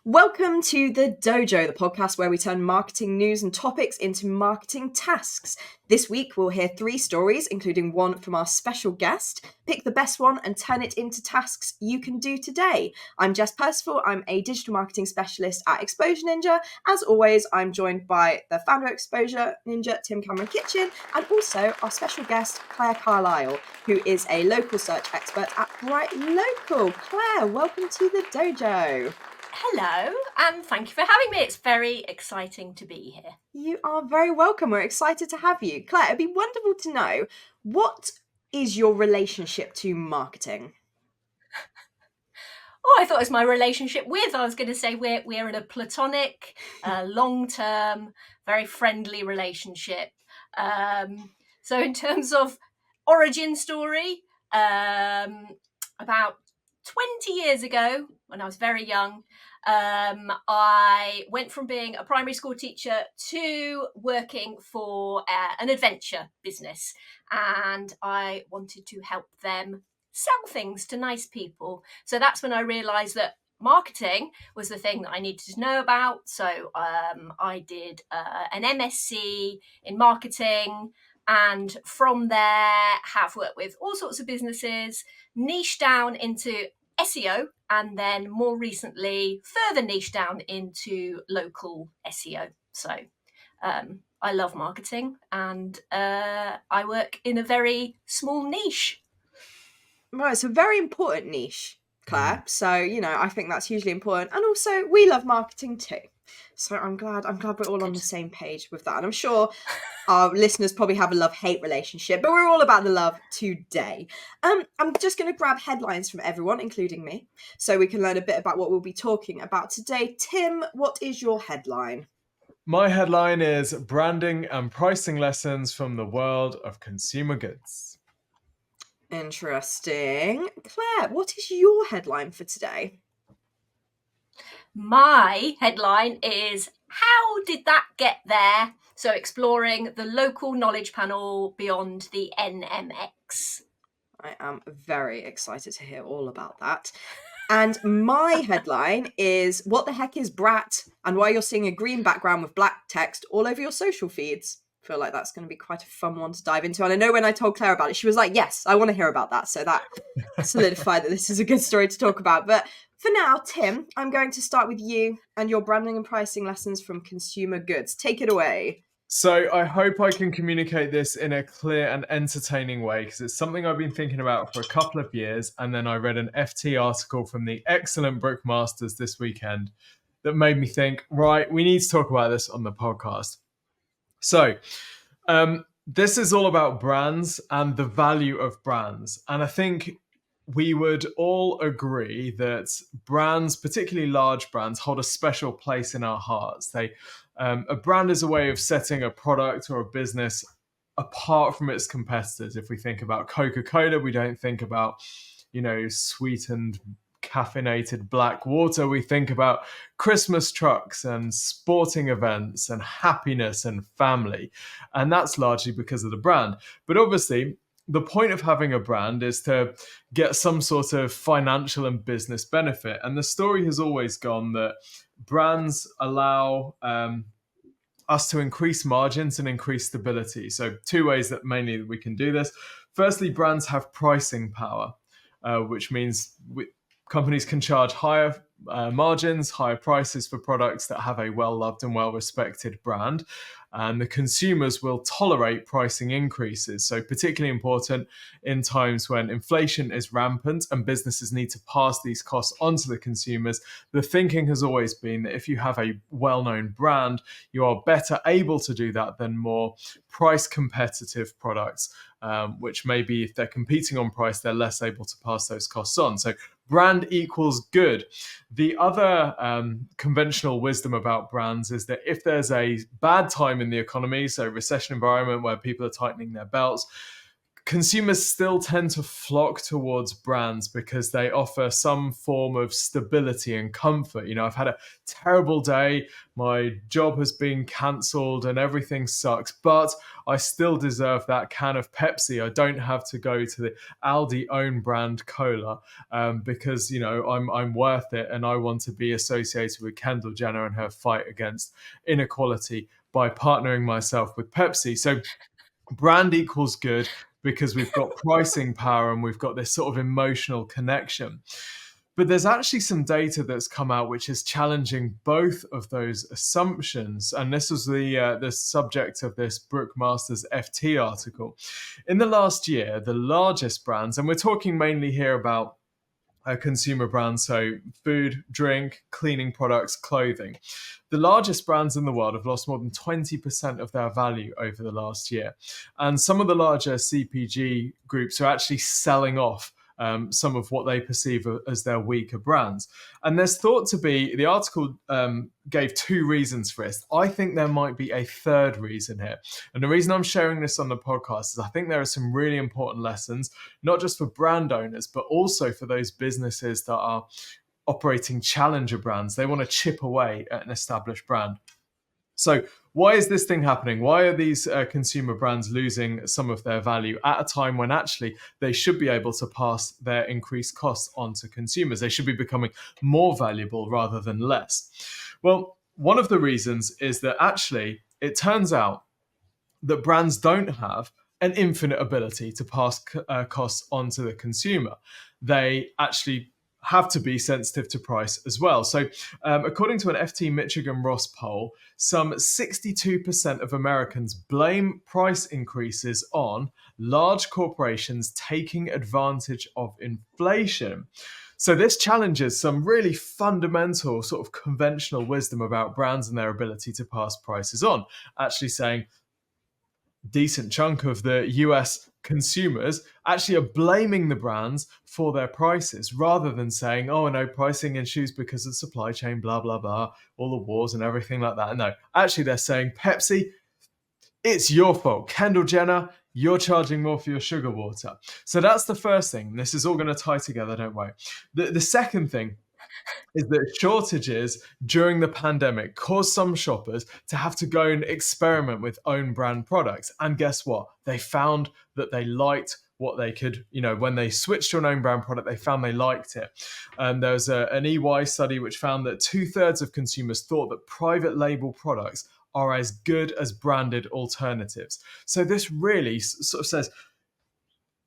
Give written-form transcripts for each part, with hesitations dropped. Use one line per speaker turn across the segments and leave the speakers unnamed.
Welcome to the Dojo, the podcast where we turn marketing news and topics into marketing tasks. This week we'll hear 3 stories, including one from our special guest. Pick the best one and turn it into tasks you can do today. I'm Jess Percival. I'm a digital marketing specialist at Exposure Ninja. As always, I'm joined by the founder of Exposure Ninja, Tim Cameron Kitchen, and also our special guest, Claire Carlile, who is a local search expert at BrightLocal. Claire, welcome to the Dojo.
Hello, and thank you for having me. It's very exciting to be here.
You are very welcome. We're excited to have you. Claire, it'd be wonderful to know, what is your relationship to marketing?
Oh, I thought it was my relationship with. I was going to say we're in a platonic, long-term, very friendly relationship. So in terms of origin story, about 20 years ago, when I was very young, I went from being a primary school teacher to working for an adventure business, and I wanted to help them sell things to nice people. So that's when I realised that marketing was the thing that I needed to know about. So I did an MSc in marketing, and from there have worked with all sorts of businesses, niche down into SEO, and then more recently further niche down into local SEO. So I love marketing, and I work in a very small niche.
Well, it's a very important niche, Claire. So, I think that's hugely important. And also, we love marketing too. So I'm glad we're all on the same page with that. And I'm sure our listeners probably have a love-hate relationship, but we're all about the love today. I'm just going to grab headlines from everyone, including me, so we can learn a bit about what we'll be talking about today. Tim, what is your headline?
My headline is Branding and Pricing Lessons from the World of Consumer Goods.
Interesting. Claire, what is your headline for today?
My headline is How Did That Get There? So exploring the local knowledge panel beyond the NMX.
I am very excited to hear all about that. And my headline is What the heck is Brat, and why you're seeing a green background with black text all over your social feeds. I feel like that's going to be quite a fun one to dive into. And I know when I told Claire about it, she was like, yes, I want to hear about that. So that solidified that this is a good story to talk about. But for now, Tim, I'm going to start with you and your branding and pricing lessons from consumer goods. Take it away.
So I hope I can communicate this in a clear and entertaining way, because it's something I've been thinking about for a couple of years. And then I read an FT article from the excellent Brickmasters this weekend that made me think, right, we need to talk about this on the podcast. So this is all about brands and the value of brands. And I think we would all agree that brands, particularly large brands, hold a special place in our hearts. A brand is a way of setting a product or a business apart from its competitors. If we think about Coca-Cola, we don't think about, sweetened, caffeinated black water. We think about Christmas trucks and sporting events and happiness and family. And that's largely because of the brand. But obviously, the point of having a brand is to get some sort of financial and business benefit. And the story has always gone that brands allow us to increase margins and increase stability. So 2 ways that mainly we can do this. Firstly, brands have pricing power, which means companies can charge higher margins, higher prices for products that have a well-loved and well-respected brand. And the consumers will tolerate pricing increases. So particularly important in times when inflation is rampant and businesses need to pass these costs on to the consumers. The thinking has always been that if you have a well-known brand, you are better able to do that than more price competitive products, which maybe if they're competing on price, they're less able to pass those costs on. So brand equals good. The other conventional wisdom about brands is that if there's a bad time in the economy, so recession environment where people are tightening their belts, consumers still tend to flock towards brands because they offer some form of stability and comfort. I've had a terrible day, my job has been cancelled and everything sucks, but I still deserve that can of Pepsi. I don't have to go to the Aldi own brand cola because I'm worth it, and I want to be associated with Kendall Jenner and her fight against inequality by partnering myself with Pepsi. So brand equals good because we've got pricing power and we've got this sort of emotional connection. But there's actually some data that's come out which is challenging both of those assumptions. And this was the subject of this Brookmasters FT article. In the last year, the largest brands, and we're talking mainly here about consumer brands, so food, drink, cleaning products, clothing. The largest brands in the world have lost more than 20% of their value over the last year. And some of the larger CPG groups are actually selling off some of what they perceive as their weaker brands. And there's thought to be, the article gave two reasons for this. I think there might be a third reason here. And the reason I'm sharing this on the podcast is I think there are some really important lessons, not just for brand owners, but also for those businesses that are operating challenger brands. They want to chip away at an established brand. So why is this thing happening? Why are these consumer brands losing some of their value at a time when actually they should be able to pass their increased costs on to consumers? They should be becoming more valuable rather than less. Well, one of the reasons is that actually it turns out that brands don't have an infinite ability to pass costs on to the consumer. They actually have to be sensitive to price as well. So according to an FT Michigan Ross poll, some 62% of Americans blame price increases on large corporations taking advantage of inflation. So this challenges some really fundamental sort of conventional wisdom about brands and their ability to pass prices on, actually saying decent chunk of the US consumers actually are blaming the brands for their prices rather than saying, oh no, pricing issues because of supply chain, blah, blah, blah, all the wars and everything like that. No, actually they're saying, Pepsi, it's your fault. Kendall Jenner, you're charging more for your sugar water. So that's the first thing. This is all going to tie together, don't worry. The second thing is that shortages during the pandemic caused some shoppers to have to go and experiment with own brand products. And guess what? They found that they liked what they could, when they switched to an own brand product, they found they liked it. And there was an EY study which found that 2/3 of consumers thought that private label products are as good as branded alternatives. So this really sort of says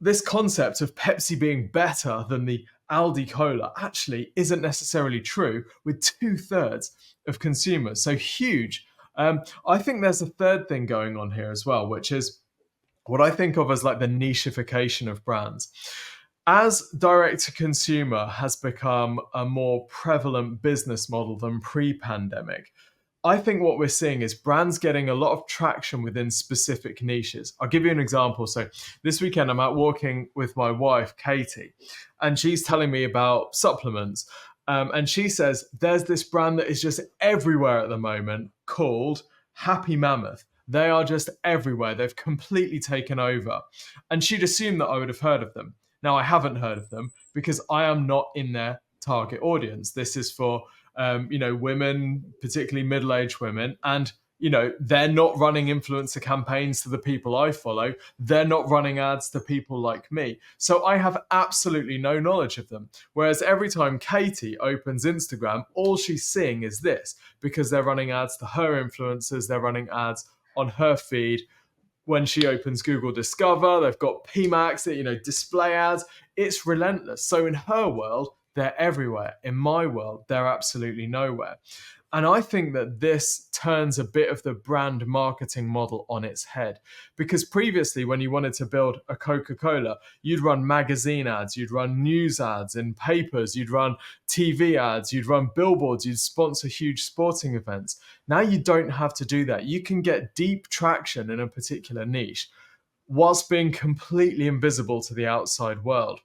this concept of Pepsi being better than the Aldi Cola actually isn't necessarily true with 2/3 of consumers. So huge. I think there's a third thing going on here as well, which is what I think of as like the nichification of brands. As direct-to-consumer has become a more prevalent business model than pre-pandemic, I think what we're seeing is brands getting a lot of traction within specific niches. I'll give you an example. So this weekend, I'm out walking with my wife, Katie, and she's telling me about supplements. And she says, there's this brand that is just everywhere at the moment called Happy Mammoth. They are just everywhere. They've completely taken over. And she'd assumed that I would have heard of them. Now, I haven't heard of them because I am not in their target audience. This is for women, particularly middle-aged women, and they're not running influencer campaigns to the people I follow. They're not running ads to people like me. So I have absolutely no knowledge of them. Whereas every time Katie opens Instagram, all she's seeing is this, because they're running ads to her influencers, they're running ads on her feed. When she opens Google Discover, they've got PMAX, display ads. It's relentless. So in her world, they're everywhere. In my world, they're absolutely nowhere. And I think that this turns a bit of the brand marketing model on its head. Because previously, when you wanted to build a Coca-Cola, you'd run magazine ads, you'd run news ads in papers, you'd run TV ads, you'd run billboards, you'd sponsor huge sporting events. Now you don't have to do that. You can get deep traction in a particular niche whilst being completely invisible to the outside world.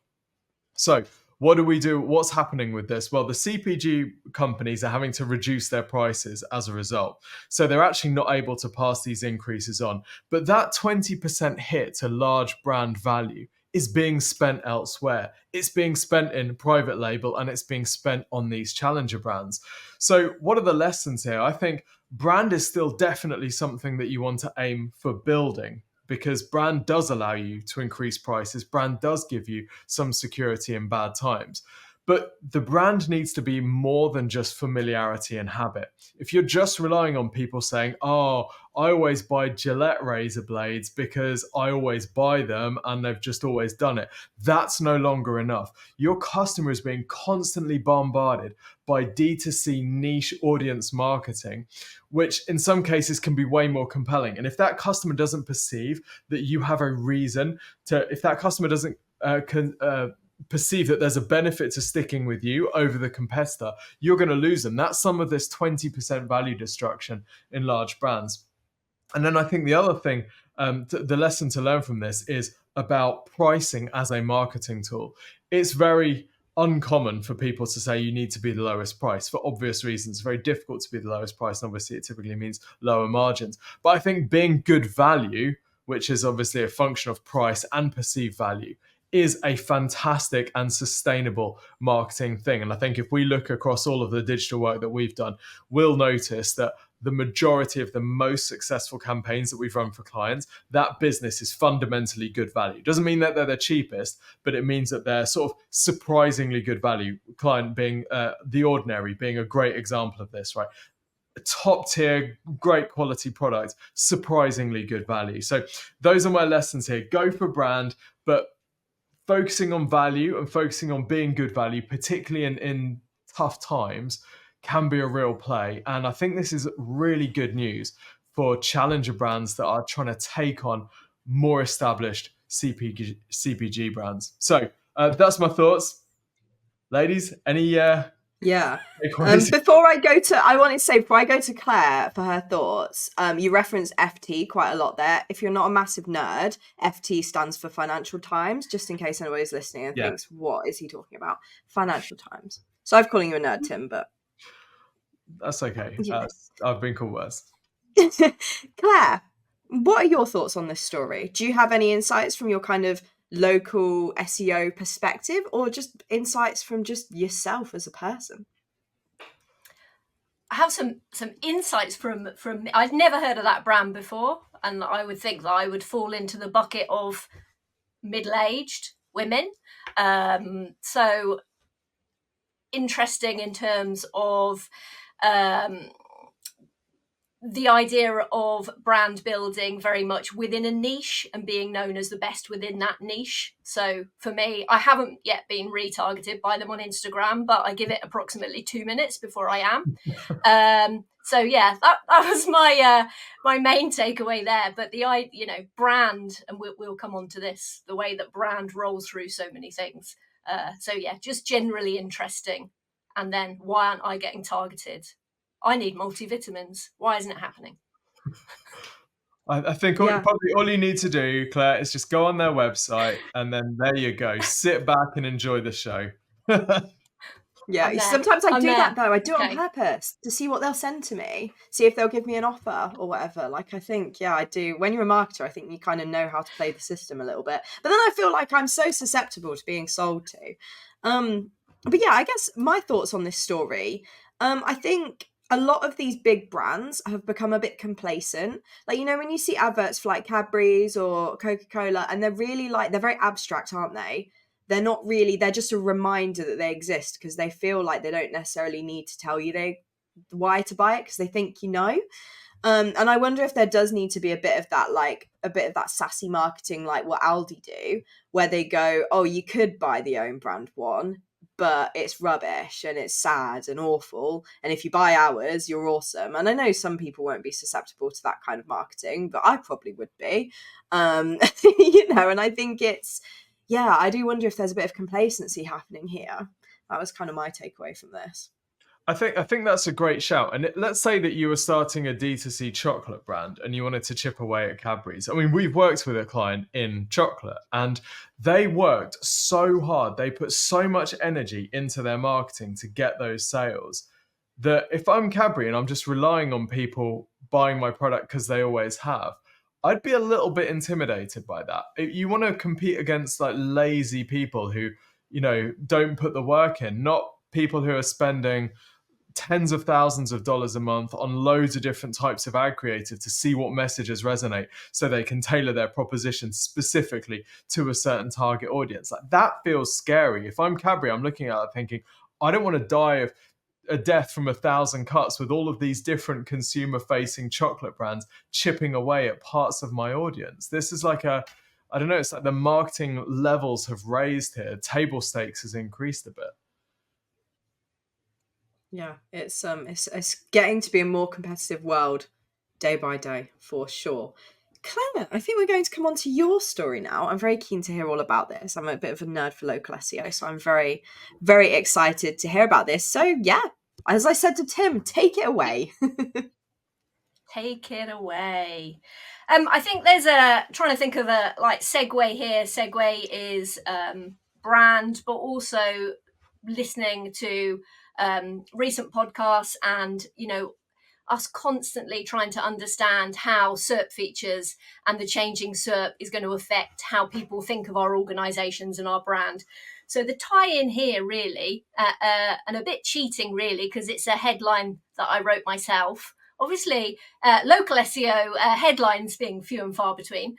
So, what do we do? What's happening with this? Well, the CPG companies are having to reduce their prices as a result. So they're actually not able to pass these increases on. But that 20% hit to large brand value is being spent elsewhere. It's being spent in private label and it's being spent on these challenger brands. So what are the lessons here? I think brand is still definitely something that you want to aim for building, because brand does allow you to increase prices. Brand does give you some security in bad times. But the brand needs to be more than just familiarity and habit. If you're just relying on people saying, oh, I always buy Gillette razor blades because I always buy them and they've just always done it, that's no longer enough. Your customer is being constantly bombarded by D2C niche audience marketing, which in some cases can be way more compelling. And if that customer doesn't perceive that you have a reason to, if that customer doesn't perceive that there's a benefit to sticking with you over the competitor, you're going to lose them. That's some of this 20% value destruction in large brands. And then I think the other thing, the lesson to learn from this is about pricing as a marketing tool. It's very uncommon for people to say you need to be the lowest price for obvious reasons. It's very difficult to be the lowest price, and obviously it typically means lower margins. But I think being good value, which is obviously a function of price and perceived value, is a fantastic and sustainable marketing thing. And I think if we look across all of the digital work that we've done, we'll notice that the majority of the most successful campaigns that we've run for clients, that business is fundamentally good value. Doesn't mean that they're the cheapest, but it means that they're sort of surprisingly good value. Client being The Ordinary being a great example of this, right? A top tier, great quality product, surprisingly good value. So those are my lessons here. Go for brand, but focusing on value and focusing on being good value, particularly in tough times, can be a real play. And I think this is really good news for challenger brands that are trying to take on more established CPG brands. So that's my thoughts. Ladies, any
Yeah.
takeaways?
Before I go to Claire for her thoughts, you referenced FT quite a lot there. If you're not a massive nerd, FT stands for Financial Times, just in case anybody's listening and thinks, what is he talking about? Financial Times. So I'm calling you a nerd, Tim, but...
That's okay. I've been called worse.
Claire, what are your thoughts on this story? Do you have any insights from your kind of local SEO perspective, or just insights from just yourself as a person?
I have some insights from I've never heard of that brand before, and I would think that I would fall into the bucket of middle-aged women. So interesting in terms of the idea of brand building very much within a niche and being known as the best within that niche. So for me, I haven't yet been retargeted by them on Instagram, but I give it approximately 2 minutes before I am. So yeah, that was my main takeaway there. But the brand, and we'll come on to this, the way that brand rolls through so many things. So yeah, just generally interesting. And then why aren't I getting targeted? I need multivitamins. Why isn't it happening?
I think probably all you need to do, Claire, is just go on their website and then there you go. Sit back and enjoy the show.
Yeah, sometimes I do that though. I do it on purpose to see what they'll send to me, see if they'll give me an offer or whatever. Like, I think, I do. When you're a marketer, I think you kind of know how to play the system a little bit. But then I feel like I'm so susceptible to being sold to. But yeah, I guess my thoughts on this story, I think a lot of these big brands have become a bit complacent. Like, when you see adverts for like Cadbury's or Coca-Cola, and they're really they're very abstract, aren't they? They're not really, they're just a reminder that they exist, because they feel like they don't necessarily need to tell you why to buy it, because they think you know. And I wonder if there does need to be a bit of that sassy marketing, like what Aldi do, where they go, oh, you could buy the own brand one, but it's rubbish and it's sad and awful. And if you buy ours, you're awesome. And I know some people won't be susceptible to that kind of marketing, but I probably would be. And I think I do wonder if there's a bit of complacency happening here. That was kind of my takeaway from this.
I think that's a great shout. And let's say that you were starting a D2C chocolate brand and you wanted to chip away at Cadbury's. I mean, we've worked with a client in chocolate and they worked so hard. They put so much energy into their marketing to get those sales that if I'm Cadbury and I'm just relying on people buying my product because they always have, I'd be a little bit intimidated by that. You want to compete against like lazy people who, don't put the work in, not people who are spending tens of thousands of dollars a month on loads of different types of ad creative to see what messages resonate so they can tailor their proposition specifically to a certain target audience. Like, that feels scary. If I'm Cadbury, I'm looking at it thinking, I don't want to die of a death from 1,000 cuts with all of these different consumer facing chocolate brands chipping away at parts of my audience. This is like I don't know, it's like the marketing levels have raised here. Table stakes has increased a bit.
Yeah, it's getting to be a more competitive world day by day, for sure. Claire, I think we're going to come on to your story now. I'm very keen to hear all about this. I'm a bit of a nerd for local SEO, so I'm very, very excited to hear about this. So yeah, as I said to Tim, take it away.
Take it away. I think there's trying to think of a segue here. Segue is brand, but also listening to recent podcasts and, us constantly trying to understand how SERP features and the changing SERP is going to affect how people think of our organizations and our brand. So the tie-in here really, and a bit cheating really, because it's a headline that I wrote myself. Obviously, local SEO headlines being few and far between.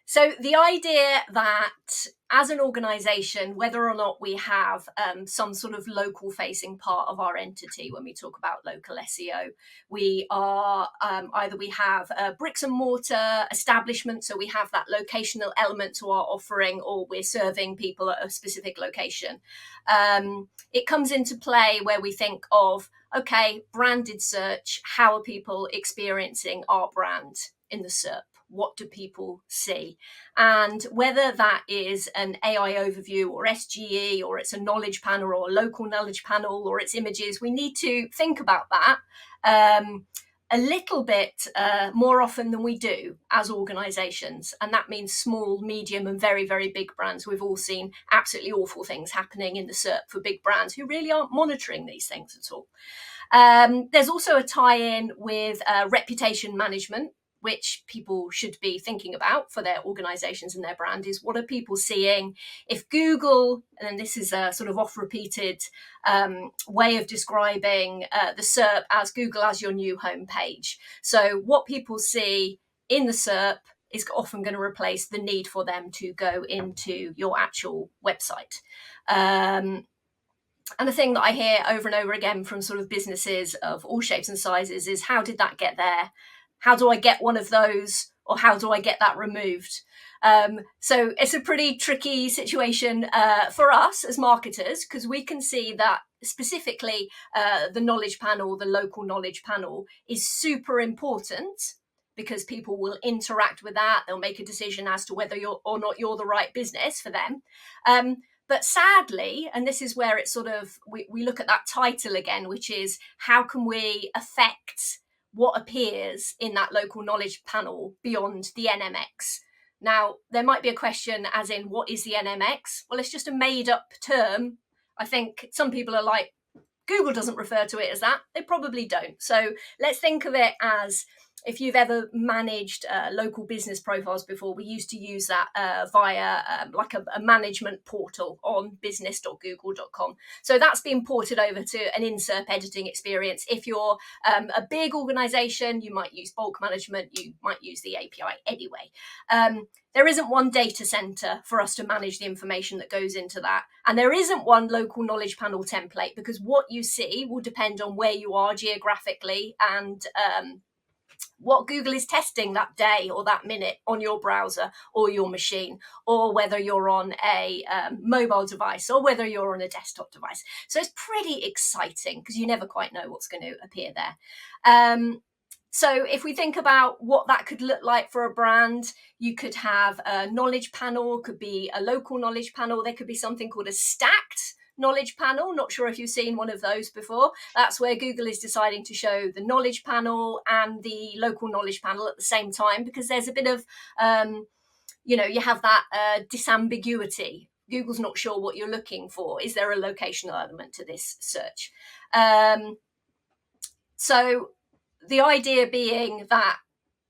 So the idea that as an organization, whether or not we have some sort of local facing part of our entity, when we talk about local SEO, we are either we have a bricks and mortar establishment, so we have that locational element to our offering, or we're serving people at a specific location. It comes into play where we think of, okay, branded search, how are people experiencing our brand in the SERP? What do people see? And whether that is an AI overview or SGE, or it's a knowledge panel or a local knowledge panel, or it's images, we need to think about that a little bit more often than we do as organizations. And that means small, medium, and very, very big brands. We've all seen absolutely awful things happening in the SERP for big brands who really aren't monitoring these things at all. There's also a tie-in with reputation management, which people should be thinking about for their organizations and their brand, is what are people seeing? If Google, and this is a sort of oft-repeated way of describing the SERP as Google as your new homepage. So what people see in the SERP is often going to replace the need for them to go into your actual website. And the thing that I hear over and over again from sort of businesses of all shapes and sizes is, how did that get there? How do I get one of those? Or how do I get that removed? So it's a pretty tricky situation for us as marketers, because we can see that specifically the knowledge panel, the local knowledge panel, is super important, because people will interact with that. They'll make a decision as to whether you're or not you're the right business for them. But sadly, and this is where it's sort of, we look at that title again, which is, how can we affect what appears in that local knowledge panel beyond the NMX? Now, there might be a question as in, what is the NMX? Well, it's just a made up term. I think some people are like, Google doesn't refer to it as that. They probably don't. So let's think of it as, if you've ever managed local business profiles before, we used to use that via like a management portal on business.google.com. So that's been ported over to an in-SERP editing experience. If you're a big organization, you might use bulk management, you might use the API anyway. There isn't one data center for us to manage the information that goes into that. And there isn't one local knowledge panel template, because what you see will depend on where you are geographically and what Google is testing that day or that minute on your browser or your machine, or whether you're on a mobile device or whether you're on a desktop device. So it's pretty exciting, because you never quite know what's going to appear there. So if we think about what that could look like for a brand, you could have a knowledge panel, could be a local knowledge panel. There could be something called a stacked knowledge panel. Not sure if you've seen one of those before. That's where Google is deciding to show the knowledge panel and the local knowledge panel at the same time, because there's a bit of, you have that disambiguity. Google's not sure what you're looking for. Is there a locational element to this search? So the idea being that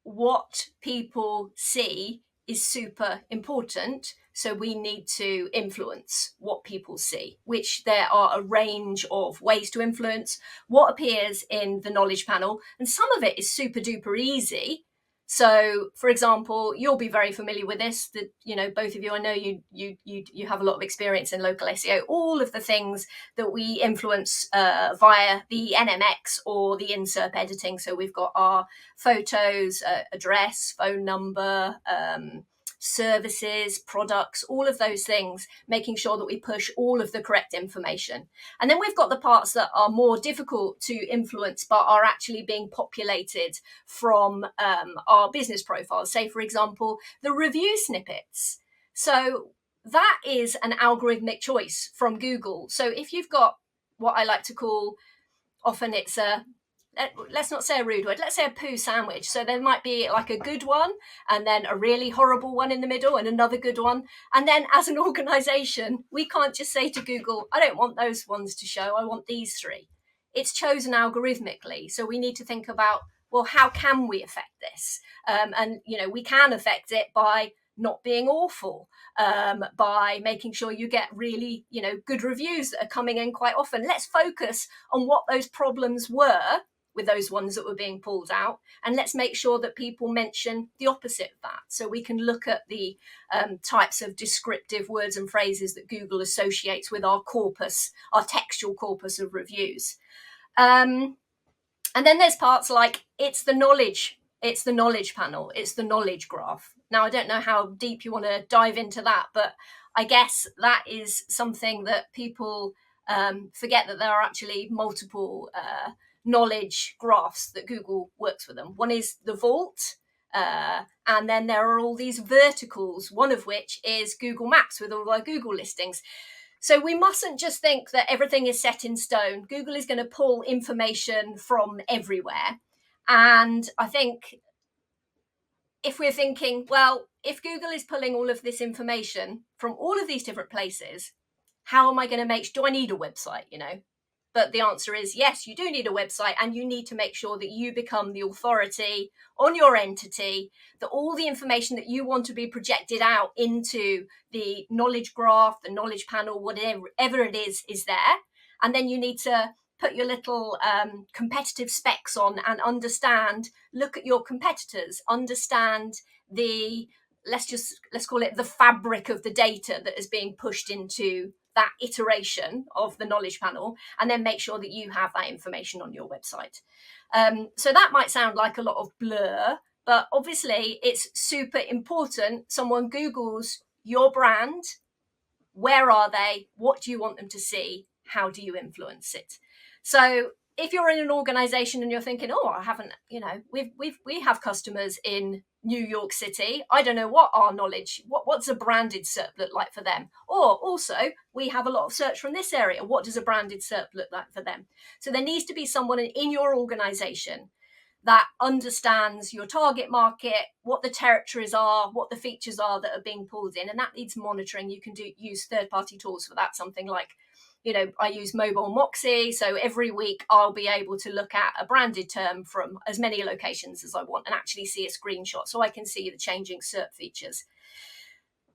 what people see is super important. So we need to influence what people see, which there are a range of ways to influence what appears in the knowledge panel. And some of it is super duper easy. So, for example, you'll be very familiar with this, that, both of you, I know you have a lot of experience in local SEO, all of the things that we influence via the NMX or the in-SERP editing. So we've got our photos, address, phone number, services, products, all of those things, making sure that we push all of the correct information. And then we've got the parts that are more difficult to influence, but are actually being populated from our business profiles. Say, for example, the review snippets. So that is an algorithmic choice from Google. So if you've got what I like to call, often it's let's not say a rude word, let's say a poo sandwich. So there might be like a good one and then a really horrible one in the middle and another good one. And then as an organization, we can't just say to Google, I don't want those ones to show, I want these three. It's chosen algorithmically. So we need to think about, well, how can we affect this? And we can affect it by not being awful, by making sure you get really, good reviews that are coming in quite often. Let's focus on what those problems were with those ones that were being pulled out, and let's make sure that people mention the opposite of that. So we can look at the types of descriptive words and phrases that Google associates with our corpus, our textual corpus of reviews. And then there's parts like it's the knowledge panel, it's the knowledge graph. Now, I don't know how deep you want to dive into that, but I guess that is something that people forget, that there are actually multiple knowledge graphs that Google works with them. One is the vault, and then there are all these verticals, one of which is Google Maps with all our Google listings. So we mustn't just think that everything is set in stone. Google is going to pull information from everywhere. And I think if we're thinking, well, if Google is pulling all of this information from all of these different places, how am I going to do I need a website, But the answer is yes, you do need a website, and you need to make sure that you become the authority on your entity, that all the information that you want to be projected out into the knowledge graph, the knowledge panel, whatever it is there. And then you need to put your little competitive specs on and look at your competitors, understand let's call it the fabric of the data that is being pushed into that iteration of the knowledge panel, and then make sure that you have that information on your website. So that might sound like a lot of blur, but obviously it's super important. Someone Googles your brand, where are they? What do you want them to see? How do you influence it? So if you're in an organization and you're thinking, oh, I haven't, we have customers in New York City. I don't know what our knowledge, what's a branded SERP look like for them? Or also, we have a lot of search from this area. What does a branded SERP look like for them? So there needs to be someone in your organization that understands your target market, what the territories are, what the features are that are being pulled in, and that needs monitoring. You can use third-party tools for that, something like, I use Mobile Moxie, so every week I'll be able to look at a branded term from as many locations as I want and actually see a screenshot, so I can see the changing SERP features.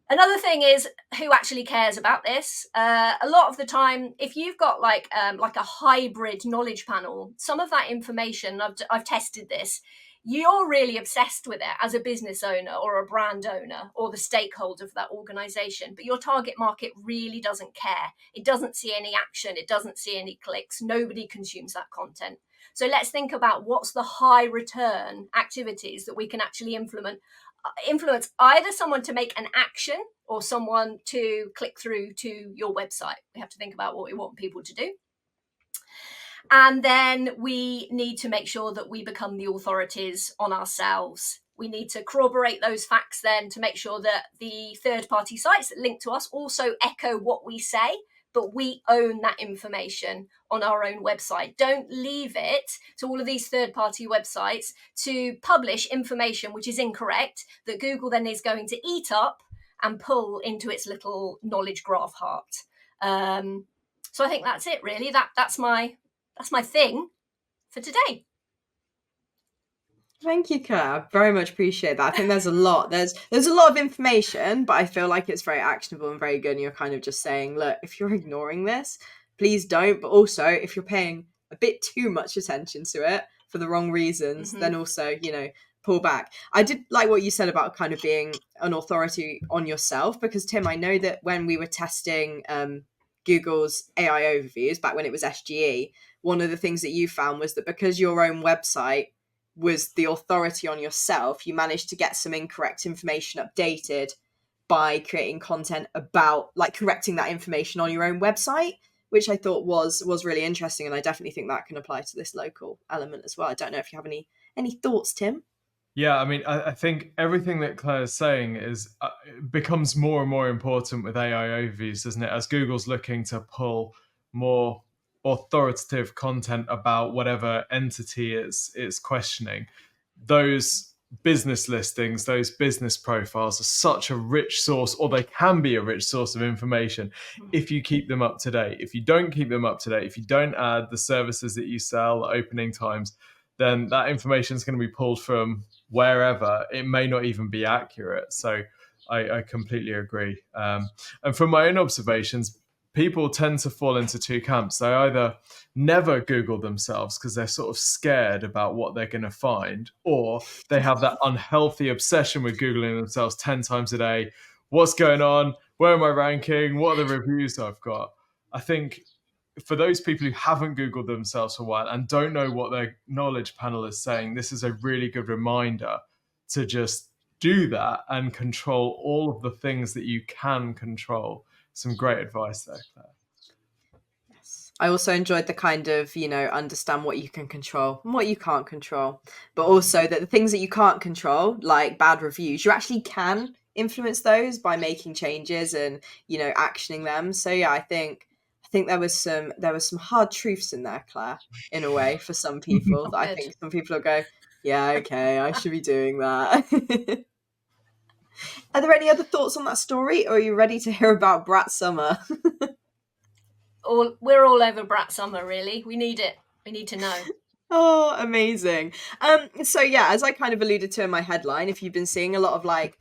Another thing is who actually cares about this. A lot of the time, if you've got like a hybrid knowledge panel, some of that information, I've tested this, you're really obsessed with it as a business owner or a brand owner or the stakeholder of that organization, but your target market really doesn't care. It doesn't see any action. It doesn't see any clicks. Nobody consumes that content. So let's think about what's the high return activities that we can actually influence either someone to make an action or someone to click through to your website. We have to think about what we want people to do. And then we need to make sure that we become the authorities on ourselves. We need to corroborate those facts then to make sure that the third-party sites that link to us also echo what we say, but we own that information on our own website. Don't leave it to all of these third-party websites to publish information which is incorrect, that Google then is going to eat up and pull into its little knowledge graph heart. So I think that's it, really. That's my thing for today.
Thank you, Claire. I very much appreciate that. I think there's a lot. There's a lot of information, but I feel like it's very actionable and very good. And you're kind of just saying, look, if you're ignoring this, please don't. But also, if you're paying a bit too much attention to it for the wrong reasons, then also, pull back. I did like what you said about kind of being an authority on yourself, because Tim, I know that when we were testing Google's AI overviews back when it was SGE, one of the things that you found was that because your own website was the authority on yourself, you managed to get some incorrect information updated by creating content about, like, correcting that information on your own website, which I thought was really interesting. And I definitely think that can apply to this local element as well. I don't know if you have any thoughts, Tim?
Yeah, I mean, I think everything that Claire's saying is becomes more and more important with AI overviews, doesn't it? As Google's looking to pull more authoritative content about whatever entity it's questioning, those business listings, those business profiles are such a rich source, or they can be a rich source of information if you keep them up to date. If you don't keep them up to date, if you don't add the services that you sell, the opening times, then that information is going to be pulled from wherever. It may not even be accurate. So I completely agree. And from my own observations, people tend to fall into two camps. They either never Google themselves because they're sort of scared about what they're going to find, or they have that unhealthy obsession with Googling themselves 10 times a day. What's going on? Where am I ranking? What are the reviews I've got? I think for those people who haven't Googled themselves for a while and don't know what their knowledge panel is saying, this is a really good reminder to just do that and control all of the things that you can control. Some great advice there, Claire.
Yes. I also enjoyed the kind of, understand what you can control and what you can't control, but also that the things that you can't control, like bad reviews, you actually can influence those by making changes and, actioning them. So yeah, I think there was some hard truths in there, Claire, in a way, for some people that I think some people will go, yeah, okay, I should be doing that. Are there any other thoughts on that story, or are you ready to hear about Brat Summer?
We're all over Brat Summer, really. We need it. We need to know.
Oh, amazing. So yeah, as I kind of alluded to in my headline, if you've been seeing a lot of like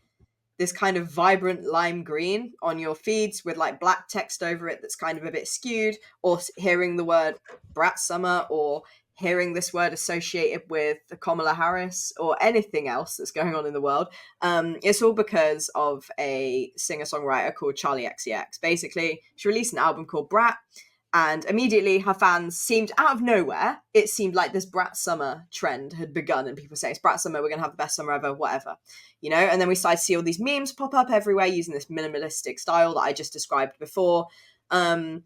this kind of vibrant lime green on your feeds with like black text over it that's kind of a bit skewed, or hearing the word Brat Summer, or hearing this word associated with Kamala Harris, or anything else that's going on in the world, it's all because of a singer-songwriter called Charlie XCX. Basically, she released an album called Brat, and immediately her fans seemed, out of nowhere, it seemed like this Brat Summer trend had begun, and people say, it's Brat Summer, we're going to have the best summer ever, whatever. And then we started to see all these memes pop up everywhere using this minimalistic style that I just described before. And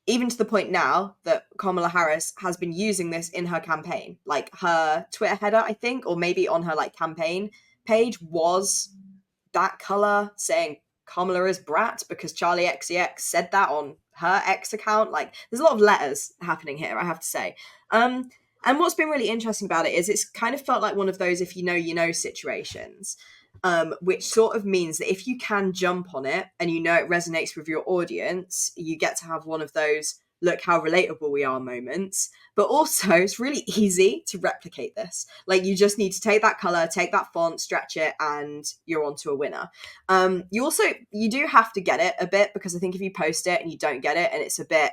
even to the point now that Kamala Harris has been using this in her campaign. Like her Twitter header, I think, or maybe on her like campaign page, was that color saying Kamala is Brat, because Charlie XCX said that on her X account. Like, there's a lot of letters happening here, I have to say. And what's been really interesting about it is it's kind of felt like one of those if you know situations, which sort of means that if you can jump on it and it resonates with your audience, you get to have one of those look how relatable we are moments. But also, it's really easy to replicate this. Like, you just need to take that color, take that font, stretch it, and you're onto a winner. You do have to get it a bit, because I think if you post it and you don't get it, and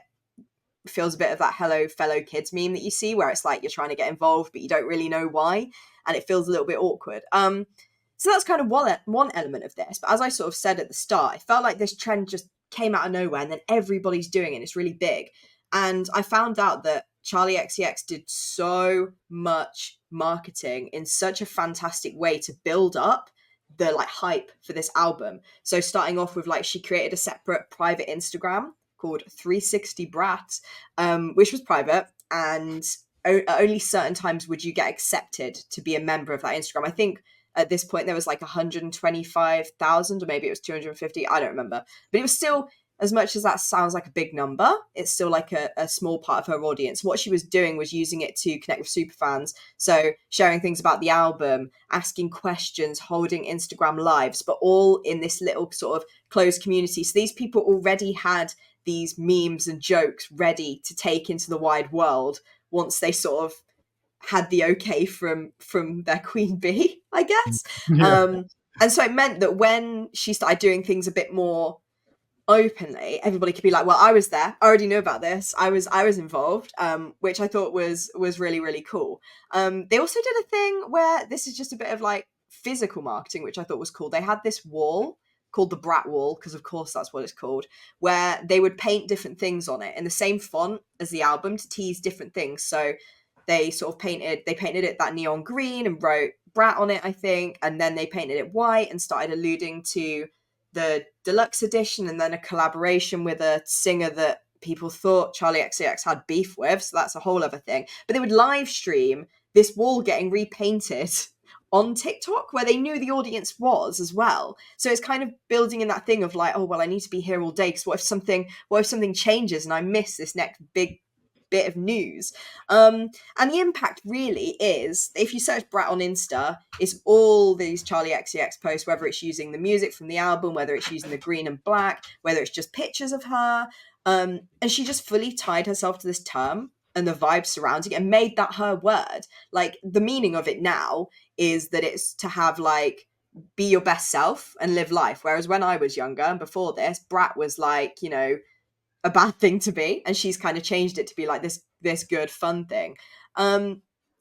feels a bit of that hello fellow kids meme that you see, where it's like you're trying to get involved but you don't really know why, and it feels a little bit awkward. So that's kind of one element of this. But as I sort of said at the start, it felt like this trend just came out of nowhere, and then everybody's doing it. It's really big. And I found out that Charlie XCX did so much marketing in such a fantastic way to build up the like hype for this album. So starting off with, like, she created a separate private Instagram called 360 Brat, which was private, and only certain times would you get accepted to be a member of that Instagram. I think at this point there was like 125,000, or maybe it was 250, I don't remember, but it was still as much as that sounds like a big number, it's still like a small part of her audience. What she was doing was using it to connect with superfans. So sharing things about the album, asking questions, holding Instagram lives, but all in this little sort of closed community. So these people already had these memes and jokes ready to take into the wide world once they sort of had the okay from their queen bee, I guess.
Yeah.
And so it meant that when she started doing things a bit more openly, everybody could be like, well, I was there, I already knew about this, I was involved, which I thought was really, really cool. They also did a thing where this is just a bit of like physical marketing, which I thought was cool. They had this wall called the Brat wall, because of course that's what it's called, where they would paint different things on it in the same font as the album to tease different things. So they sort of painted it that neon green and wrote Brat on it, I think, and then they painted it white and started alluding to the deluxe edition, and then a collaboration with a singer that people thought Charlie XCX had beef with, so that's a whole other thing. But they would live stream this wall getting repainted on TikTok, where they knew the audience was as well. So it's kind of building in that thing of like, oh well, I need to be here all day, because what if something changes and I miss this next big bit of news? And the impact really is, if you search Brat on Insta, it's all these Charlie XCX posts, whether it's using the music from the album, whether it's using the green and black, whether it's just pictures of her. And she just fully tied herself to this term and the vibe surrounding it and made that her word. Like, the meaning of it now is that it's to have like, be your best self and live life. Whereas when I was younger and before this, Brat was like, you know, a bad thing to be, and she's kind of changed it to be like this good fun thing.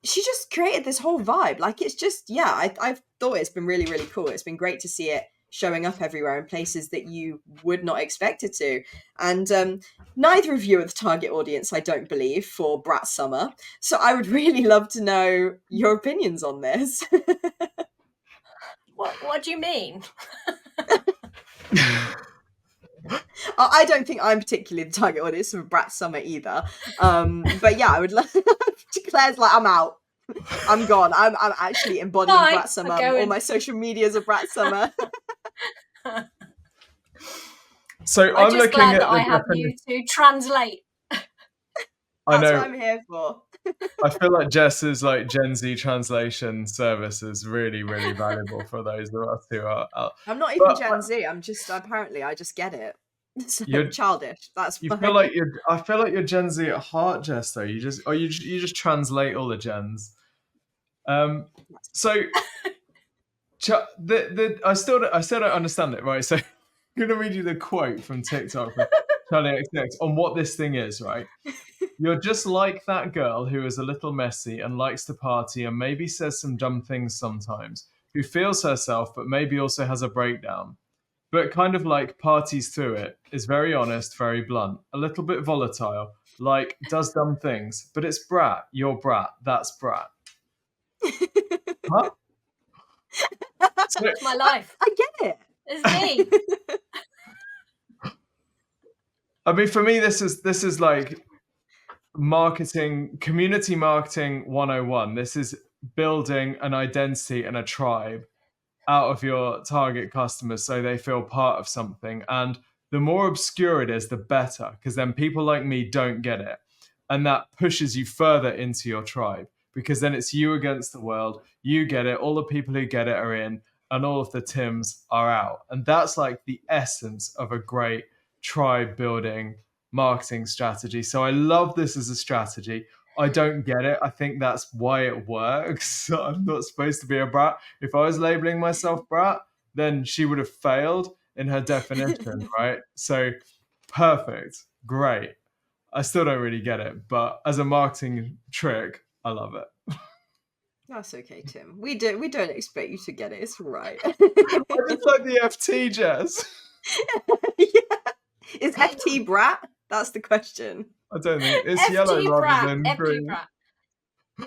She just created this whole vibe. Like, it's just, yeah, I've thought it's been really, really cool. It's been great to see it showing up everywhere in places that you would not expect it to. And neither of you are the target audience, I don't believe, for Brat Summer. So I would really love to know your opinions on this.
What do you mean?
I don't think I'm particularly the target audience for Brat Summer either. But yeah, I would love. Claire's like, I'm out. I'm gone. I'm actually embodying
Bye.
Brat Summer. All my social medias are Brat Summer.
So
I'm
I'm
just
looking
glad
at
that I have you to translate.
I
That's
know.
what I'm here for.
I feel like Jess's like Gen Z translation service is really, really valuable for those of us who are.
I'm not even Gen Z. I'm just apparently I just get it. So
You're
childish. That's
You
fine.
feel like you're. I feel like you're Gen Z at heart, Jess. Though you just translate all the gens. So I still don't understand it, right? So I'm gonna read you the quote from TikTok from Charlie XX on what this thing is, right? You're just like that girl who is a little messy and likes to party and maybe says some dumb things sometimes, who feels herself but maybe also has a breakdown. But kind of like parties through it, is very honest, very blunt, a little bit volatile, like does dumb things, but it's Brat, you're Brat, that's Brat. Huh? So,
It's my life.
I get it.
It's me.
I mean, for me, this is like marketing, community marketing 101. This is building an identity and a tribe out of your target customers so they feel part of something. And the more obscure it is, the better, because then people like me don't get it. And that pushes you further into your tribe, because then it's you against the world. You get it. All the people who get it are in, and all of the Tims are out. And that's like the essence of a great tribe building marketing strategy. So I love this as a strategy. I don't get it. I think that's why it works. I'm not supposed to be a brat. If I was labeling myself brat, then she would have failed in her definition, right? So perfect. Great. I still don't really get it, but as a marketing trick, I love it.
That's okay, Tim. We don't expect you to get it. It's all right.
I just like the FT, Jess.
Yeah. Is FT Brat? That's the question.
I don't think it's
FT
yellow rather
Brat,
than
FT
green.
Brat.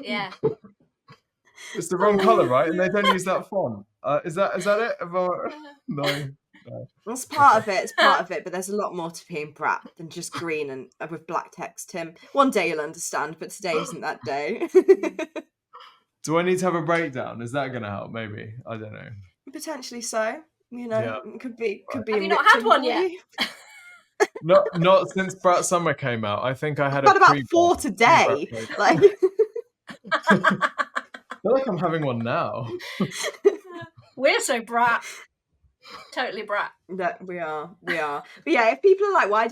Yeah.
It's the wrong color, right? And they don't use that font. Is that it? No.
It's part of it. It's part of it, but there's a lot more to being Brat than just green and with black text, Tim. One day you'll understand, but today isn't that day.
Do I need to have a breakdown? Is that going to help? Maybe. I don't know.
Potentially so. You know,
Yeah.
could be.
Have you not had one yet?
Not since Brat Summer came out. I think I had
I've
a
had about 4 today. Like,
I feel like I'm having one now.
We're so brat. Totally brat.
that we are. But yeah, if people are like, why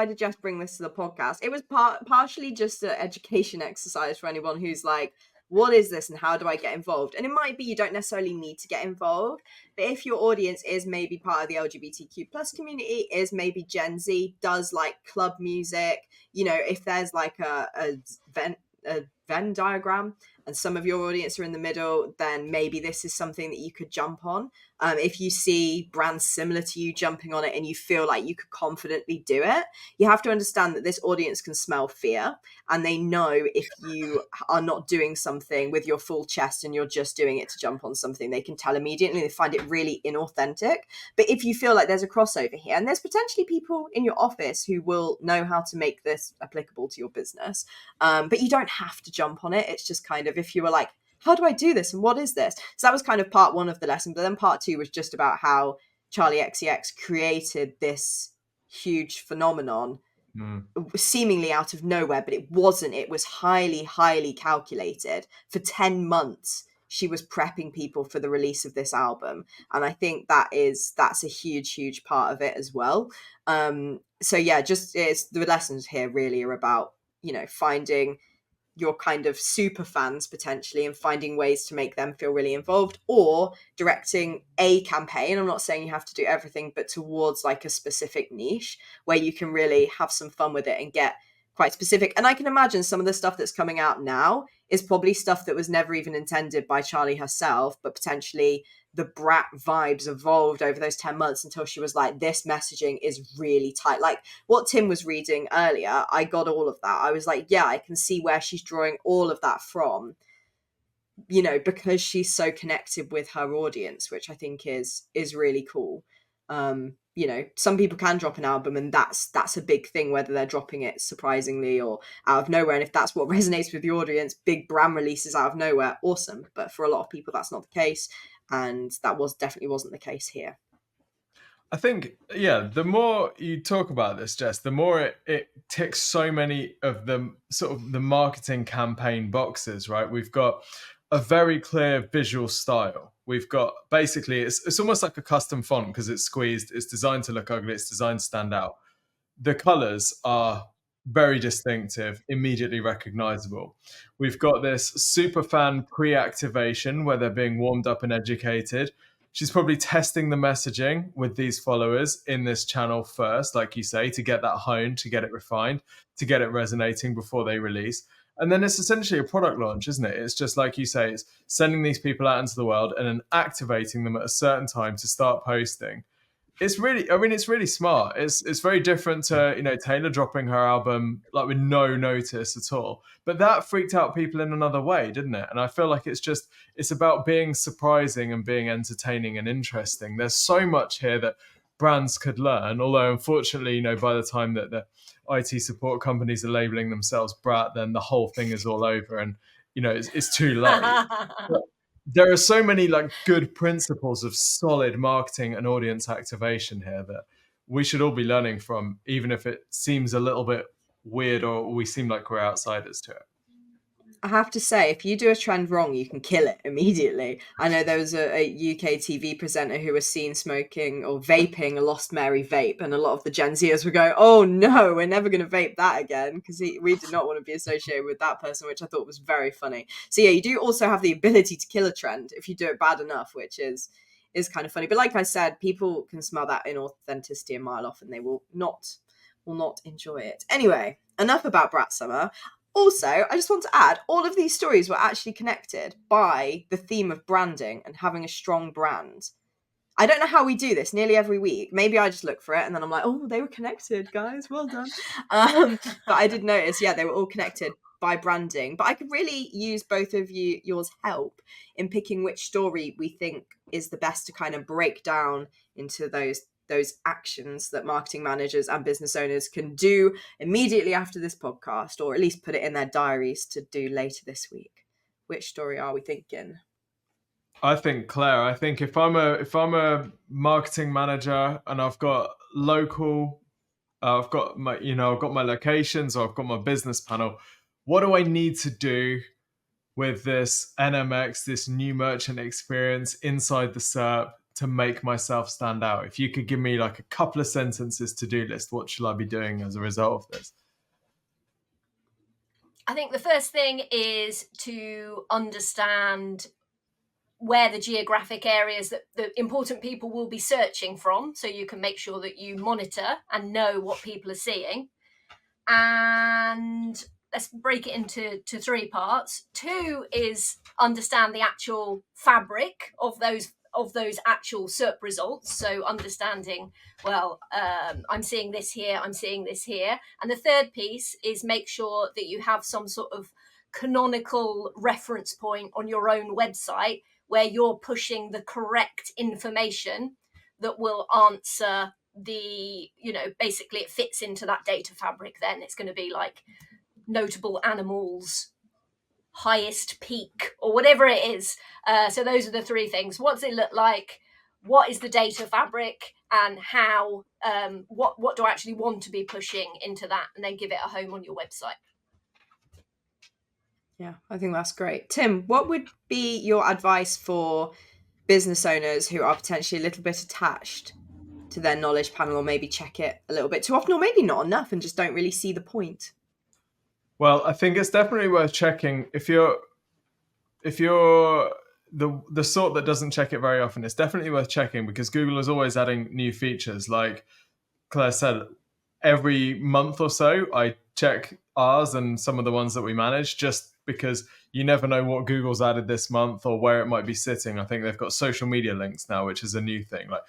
did Jess bring this to the podcast? It was partially just an education exercise for anyone who's like, what is this and how do I get involved? And it might be you don't necessarily need to get involved, but if your audience is maybe part of the LGBTQ plus community, is maybe Gen Z, does like club music, if there's like a Venn diagram and some of your audience are in the middle, then maybe this is something that you could jump on. If you see brands similar to you jumping on it and you feel like you could confidently do it, you have to understand that this audience can smell fear, and they know if you are not doing something with your full chest and you're just doing it to jump on something, they can tell immediately. They find it really inauthentic. But if you feel like there's a crossover here, and there's potentially people in your office who will know how to make this applicable to your business, but you don't have to jump on it. It's just kind of, if you were like, how do I do this? And what is this? So that was kind of part one of the lesson. But then part two was just about how Charlie XCX created this huge phenomenon seemingly out of nowhere, but it wasn't. It was highly, highly calculated. For 10 months, she was prepping people for the release of this album. And I think that's a huge, huge part of it as well. So yeah, it's the lessons here really are about, finding your kind of super fans potentially and finding ways to make them feel really involved, or directing a campaign. I'm not saying you have to do everything, but towards like a specific niche where you can really have some fun with it and get quite specific. And I can imagine some of the stuff that's coming out now is probably stuff that was never even intended by Charlie herself, but potentially the Brat vibes evolved over those 10 months until she was like, this messaging is really tight. Like what Tim was reading earlier, I got all of that. I was like, yeah, I can see where she's drawing all of that from, because she's so connected with her audience, which I think is really cool. Some people can drop an album and that's a big thing, whether they're dropping it surprisingly or out of nowhere. And if that's what resonates with the audience, big brand releases out of nowhere, awesome. But for a lot of people, that's not the case. And that definitely wasn't the case here.
I think, yeah, the more you talk about this, Jess, the more it ticks so many of the sort of the marketing campaign boxes, right? We've got a very clear visual style. We've got basically, it's almost like a custom font because it's squeezed. It's designed to look ugly. It's designed to stand out. The colors are very distinctive, immediately recognizable. We've got this super fan pre-activation where they're being warmed up and educated. She's probably testing the messaging with these followers in this channel first, like you say, to get that honed, to get it refined, to get it resonating before they release. And then it's essentially a product launch, isn't it? It's just like you say, it's sending these people out into the world and then activating them at a certain time to start posting. It's really smart. It's very different to, Taylor dropping her album like with no notice at all. But that freaked out people in another way, didn't it? And I feel like it's about being surprising and being entertaining and interesting. There's so much here that brands could learn. Although unfortunately, by the time that the IT support companies are labeling themselves Brat, then the whole thing is all over and it's too late. But there are so many like good principles of solid marketing and audience activation here that we should all be learning from, even if it seems a little bit weird or we seem like we're outsiders to it.
I have to say, if you do a trend wrong, you can kill it immediately. I know there was a UK TV presenter who was seen smoking or vaping a Lost Mary vape, and a lot of the Gen Zers were going, oh no, we're never going to vape that again, because we did not want to be associated with that person, which I thought was very funny. So yeah, you do also have the ability to kill a trend if you do it bad enough, which is kind of funny. But like I said, people can smell that inauthenticity a mile off and they will not enjoy it. Anyway, enough about Brat Summer. Also, I just want to add, all of these stories were actually connected by the theme of branding and having a strong brand. I don't know how we do this nearly every week. Maybe I just look for it and then I'm like, oh, they were connected, guys. Well done. But I did notice, yeah, they were all connected by branding. But I could really use both of yours help in picking which story we think is the best to kind of break down into those actions that marketing managers and business owners can do immediately after this podcast, or at least put it in their diaries to do later this week. Which story are we thinking?
I think, Claire, if I'm a marketing manager and I've got local I've got my, I've got my locations, or I've got my business panel. What do I need to do with this NMX, this new merchant experience inside the SERP to make myself stand out? If you could give me like a couple of sentences to-do list, what should I be doing as a result of this?
I think the first thing is to understand where the geographic areas that the important people will be searching from, so you can make sure that you monitor and know what people are seeing. And let's break it into three parts. 2 is understand the actual fabric of those actual SERP results. So understanding, well, I'm seeing this here, I'm seeing this here. And the third piece is make sure that you have some sort of canonical reference point on your own website where you're pushing the correct information that will answer the, basically it fits into that data fabric. Then it's going to be like notable animals, highest peak, or whatever it is. So those are the three things. What's it look like? What is the data fabric? And how, what do I actually want to be pushing into that? And then give it a home on your website.
Yeah, I think that's great. Tim, what would be your advice for business owners who are potentially a little bit attached to their knowledge panel, or maybe check it a little bit too often, or maybe not enough and just don't really see the point?
Well, I think it's definitely worth checking. If you're the sort that doesn't check it very often, it's definitely worth checking, because Google is always adding new features. Like Claire said, every month or so I check ours and some of the ones that we manage, just because you never know what Google's added this month or where it might be sitting. I think they've got social media links now, which is a new thing. Like,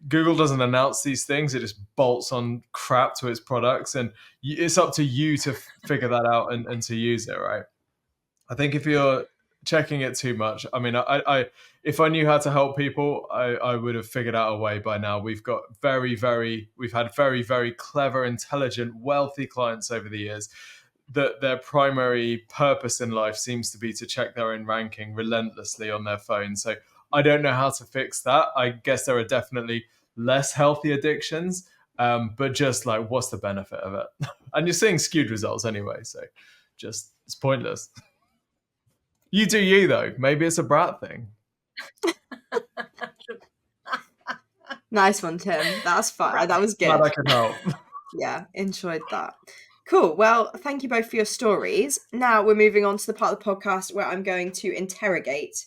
Google doesn't announce these things, it just bolts on crap to its products, and it's up to you to figure that out and to use it, right? I think if you're checking it too much, I mean, I if I knew how to help people, I would have figured out a way by now. We've had very, very clever, intelligent, wealthy clients over the years that their primary purpose in life seems to be to check their own ranking relentlessly on their phone. So I don't know how to fix that. I guess there are definitely less healthy addictions, but just like, what's the benefit of it? And you're seeing skewed results anyway, so just it's pointless. You do you, though. Maybe it's a Brat thing.
Nice one, Tim. That's fun. That was good.
Glad I could help.
Yeah, enjoyed that. Cool. Well, thank you both for your stories. Now we're moving on to the part of the podcast where I'm going to interrogate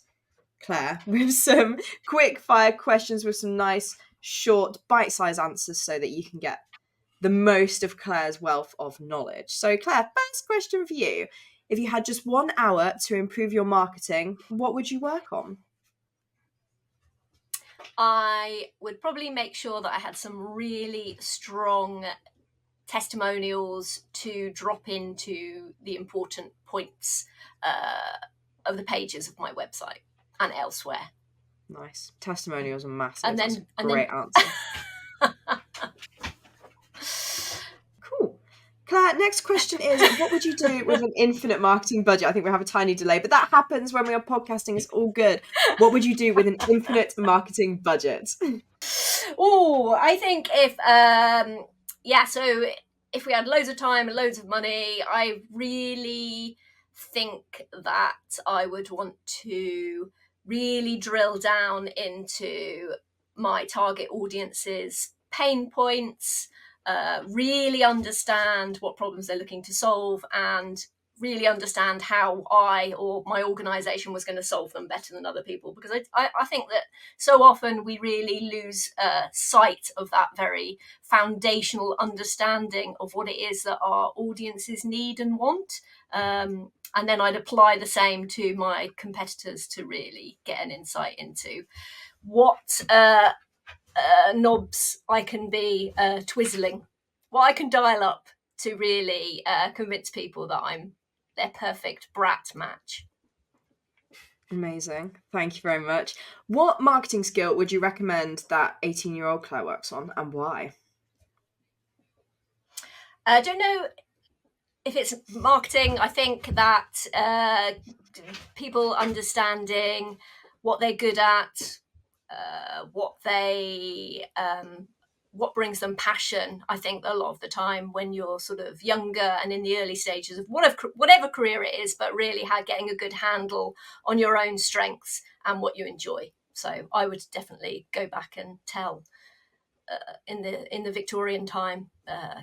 Claire with some quick fire questions with some nice, short, bite-sized answers so that you can get the most of Claire's wealth of knowledge. So, Claire, first question for you. If you had just 1 hour to improve your marketing, what would you work on?
I would probably make sure that I had some really strong testimonials to drop into the important points of the pages of my website and elsewhere.
Nice. Testimonials are massive.
And
That's
then,
a great answer. Cool. Claire, next question is, what would you do with an infinite marketing budget? I think we have a tiny delay, but that happens when we are podcasting. It's all good. What would you do with an infinite marketing budget?
Oh, I think so if we had loads of time and loads of money, I really think that I would want to really drill down into my target audience's pain points, really understand what problems they're looking to solve, and really understand how I or my organization was going to solve them better than other people. Because I think that so often we really lose sight of that very foundational understanding of what it is that our audiences need and want. And then I'd apply the same to my competitors to really get an insight into what knobs I can be twizzling, what I can dial up to really convince people that I'm their perfect Brat match.
Amazing. Thank you very much. What marketing skill would you recommend that 18-year-old Claire works on, and why?
I don't know if it's marketing. I think that people understanding what they're good at, what they what brings them passion. I think a lot of the time when you're sort of younger and in the early stages of whatever career it is, but really getting a good handle on your own strengths and what you enjoy. So I would definitely go back and tell in the Victorian time,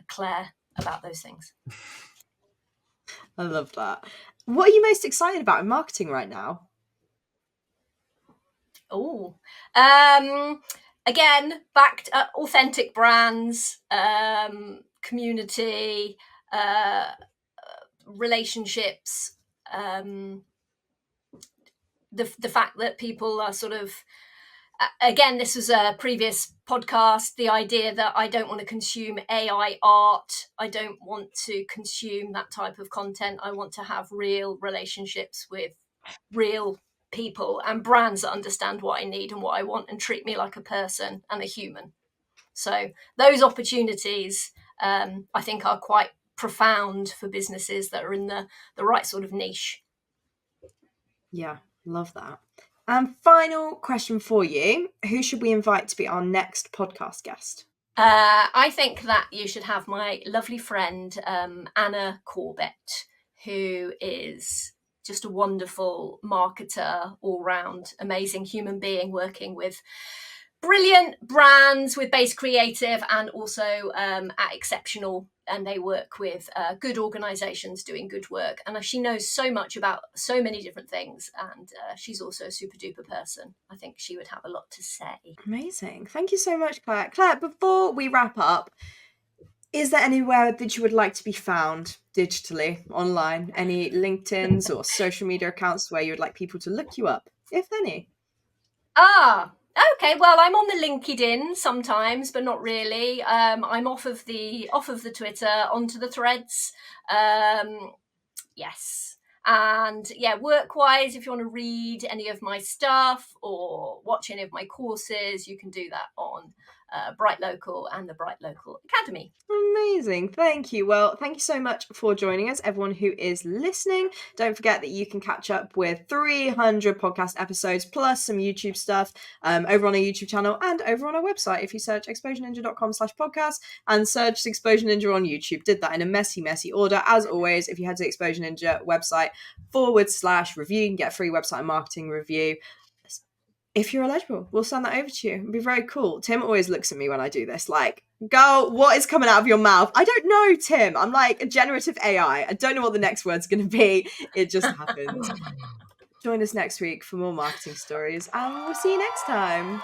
Claire, about those things.
I love that. What are you most excited about in marketing right now?
Oh, again, back to authentic brands, community, relationships, the fact that people are sort of, again, this was a previous podcast, the idea that I don't want to consume AI art. I don't want to consume that type of content. I want to have real relationships with real people and brands that understand what I need and what I want and treat me like a person and a human. So those opportunities, I think, are quite profound for businesses that are in the right sort of niche.
Yeah, love that. And final question for you. Who should we invite to be our next podcast guest?
I think that you should have my lovely friend, Anna Corbett, who is just a wonderful marketer, all-round amazing human being, working with brilliant brands with Base Creative and also at Exceptional, and they work with good organizations doing good work, and she knows so much about so many different things, and she's also a super duper person. I think she would have a lot to say.
Amazing. Thank you so much, Claire. Claire, before we wrap up, is there anywhere that you would like to be found digitally, online? Any LinkedIn's or social media accounts where you would like people to look you up, if any?
Okay, well, I'm on the LinkedIn sometimes, but not really. I'm off of the Twitter, onto the Threads. Yes. And yeah, work-wise, if you want to read any of my stuff or watch any of my courses, you can do that on BrightLocal and the BrightLocal Academy.
Amazing. Thank you. Well, thank you so much for joining us, everyone who is listening. Don't forget that you can catch up with 300 podcast episodes plus some YouTube stuff over on our YouTube channel and over on our website. If you search exposureninja.com/podcast and search Exposure Ninja on YouTube, did that in a messy order. As always, if you head to Exposure Ninja website /review, you can get a free website and marketing review. If you're eligible, we'll send that over to you. It'd be very cool. Tim always looks at me when I do this, like, girl, what is coming out of your mouth? I don't know, Tim. I'm like a generative AI. I don't know what the next word's going to be. It just happens. Join us next week for more marketing stories, and we'll see you next time.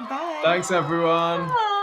Bye.
Thanks, everyone.
Bye.